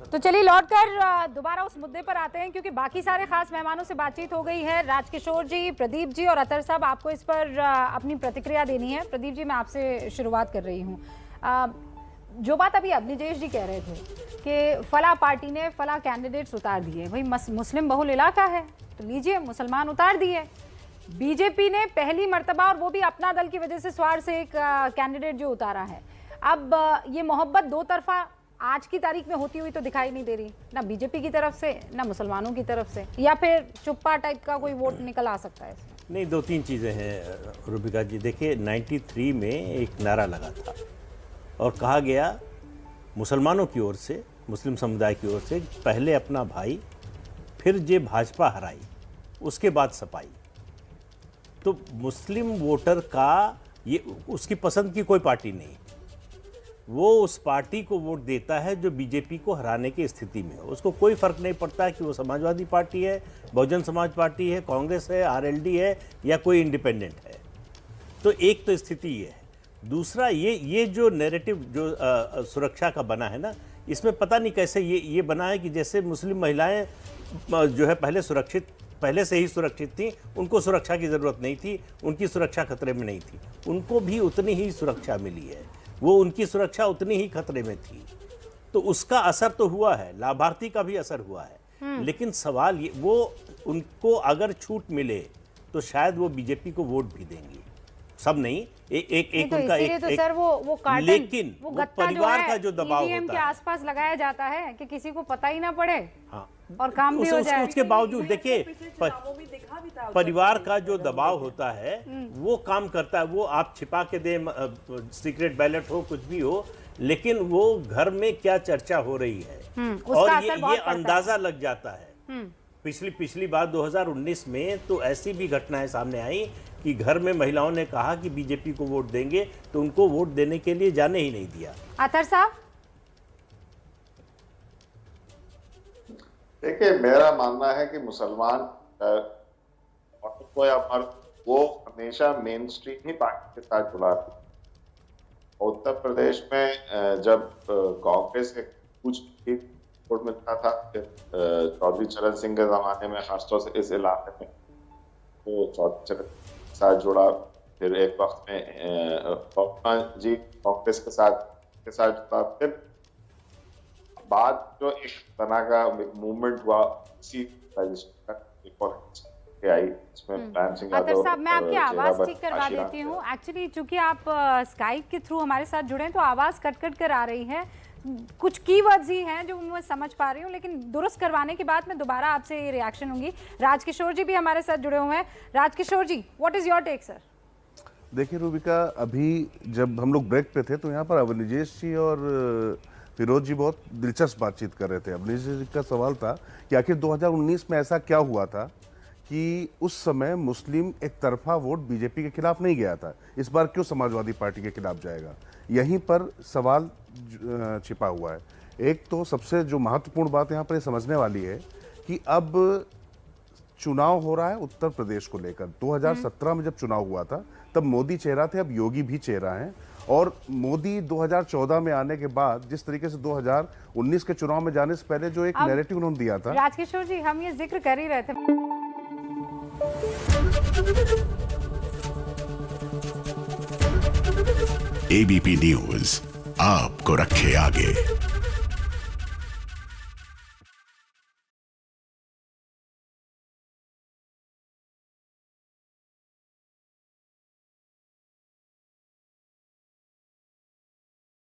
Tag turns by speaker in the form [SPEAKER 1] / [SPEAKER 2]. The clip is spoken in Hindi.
[SPEAKER 1] तो चलिए लौटकर दोबारा उस मुद्दे पर आते हैं, क्योंकि बाकी सारे खास मेहमानों से बातचीत हो गई है। राजकिशोर जी, प्रदीप जी और अतर साहब, आपको इस पर अपनी प्रतिक्रिया देनी है। प्रदीप जी, मैं आपसे शुरुआत कर रही हूँ। जो बात अभी अवनिजेश जी कह रहे थे कि फला पार्टी ने फला कैंडिडेट्स उतार दिए, भाई मुस्लिम बहुल इलाका है तो लीजिए मुसलमान उतार दिए। बीजेपी ने पहली मर्तबा, और वो भी अपना दल की वजह से, स्वार से एक कैंडिडेट जो उतारा है। अब ये मोहब्बत दो तरफा आज की तारीख में होती हुई तो दिखाई नहीं दे रही, ना बीजेपी की तरफ से ना मुसलमानों की तरफ से, या फिर चुप्पा टाइप का कोई वोट निकल आ सकता है इसमें।
[SPEAKER 2] नहीं, दो तीन चीज़ें हैं रूबिका जी। देखिए 93 में एक नारा लगा था और कहा गया मुसलमानों की ओर से, मुस्लिम समुदाय की ओर से, पहले अपना भाई फिर जे भाजपा हराई उसके बाद सपाई। तो मुस्लिम वोटर का ये उसकी पसंद की कोई पार्टी नहीं, वो उस पार्टी को वोट देता है जो बीजेपी को हराने की स्थिति में हो। उसको कोई फर्क नहीं पड़ता कि वो समाजवादी पार्टी है, बहुजन समाज पार्टी है, कांग्रेस है, आरएलडी है या कोई इंडिपेंडेंट है। तो एक तो स्थिति ये है। दूसरा, ये जो नैरेटिव जो सुरक्षा का बना है ना, इसमें पता नहीं कैसे ये बना है कि जैसे मुस्लिम महिलाएं जो है पहले से ही सुरक्षित थी, उनको सुरक्षा की ज़रूरत नहीं थी, उनकी सुरक्षा खतरे में नहीं थी। उनको भी उतनी ही सुरक्षा मिली है, वो उनकी सुरक्षा उतनी ही खतरे में थी। तो उसका असर तो हुआ है, लाभार्थी का भी असर हुआ है। लेकिन सवाल ये, वो उनको अगर छूट मिले तो शायद वो बीजेपी को वोट भी देंगी, सब नहीं, एक
[SPEAKER 1] तो
[SPEAKER 2] उनका
[SPEAKER 1] एक तो सर वो कार्टन,
[SPEAKER 2] लेकिन
[SPEAKER 1] वो
[SPEAKER 2] परिवार का जो दबाव
[SPEAKER 1] ईवीएम
[SPEAKER 2] होता
[SPEAKER 1] के
[SPEAKER 2] है,
[SPEAKER 1] आसपास लगाया जाता है कि किसी को पता ही ना पड़े,
[SPEAKER 2] हाँ,
[SPEAKER 1] और काम भी हो जाए।
[SPEAKER 2] उसके बावजूद देखिए परिवार का जो दबाव होता है वो काम करता है। वो आप छिपा के दें, सीक्रेट बैलेट हो, कुछ भी हो, लेकिन वो घर में क्या चर्चा हो रही है और ये अंदाजा लग जाता है। पिछली बार 2019 में तो ऐसी भी घटनाएं सामने आई कि घर में महिलाओं ने कहा कि बीजेपी को वोट देंगे, तो उनको वोट देने के लिए जाने ही नहीं दिया।
[SPEAKER 1] अतर साहब,
[SPEAKER 3] देखिए मेरा मानना है कि मुसलमान या मर्द, वो हमेशा मेन स्ट्रीम ही पार्टी के साथ जुड़ा था। उत्तर प्रदेश में जब कांग्रेस के कुछ वोट मिलता था, चौधरी चरण सिंह के जमाने में खासतौर से इस इलाके में तो चौधरी चरण के साथ जुड़ा। फिर एक वक्त में जी कांग्रेस के साथ जुड़ा। फिर बाद जो एक तरह का मूवमेंट हुआ, इसी आई, इसमें
[SPEAKER 1] अतर साहब, मैं आपकी आवाज ठीक करवा देती हूँ। एक्चुअली चूंकि आप स्काइप के थ्रू हमारे साथ जुड़े हैं तो आवाज कट कर आ रही है। कुछ कीवर्ड्स ही हैं जो मैं समझ पा रही हूँ, लेकिन दुरुस्त करवाने के बाद मैं दोबारा आपसे ये रिएक्शन होंगी। राजकिशोर जी भी हमारे साथ जुड़े हुए हैं। Rajkishore ji, what is your take sir?
[SPEAKER 4] देखिए रूबिका, अभी जब हम लोग ब्रेक पे थे तो यहाँ पर अवनिजेश जी और फिरोज जी बहुत दिलचस्प बातचीत कर रहे थे। अवनिजेश जी का सवाल था कि आखिर 2019 में ऐसा क्या हुआ था कि उस समय मुस्लिम एक तरफा वोट बीजेपी के खिलाफ नहीं गया था, इस बार क्यों समाजवादी पार्टी के खिलाफ जाएगा? यहीं पर सवाल छिपा हुआ है। एक तो सबसे जो महत्वपूर्ण बात यहाँ पर ये समझने वाली है कि अब चुनाव हो रहा है उत्तर प्रदेश को लेकर। 2017 में जब चुनाव हुआ था तब मोदी चेहरा थे, अब योगी भी चेहरा हैं। और मोदी 2014 में आने के बाद जिस तरीके से 2019 के चुनाव में जाने से पहले जो एक नैरेटिव उन्होंने दिया था।
[SPEAKER 1] राजकिशोर जी, हम ये जिक्र कर ही रहे थे।
[SPEAKER 5] एबीपी न्यूज आपको रखे आगे।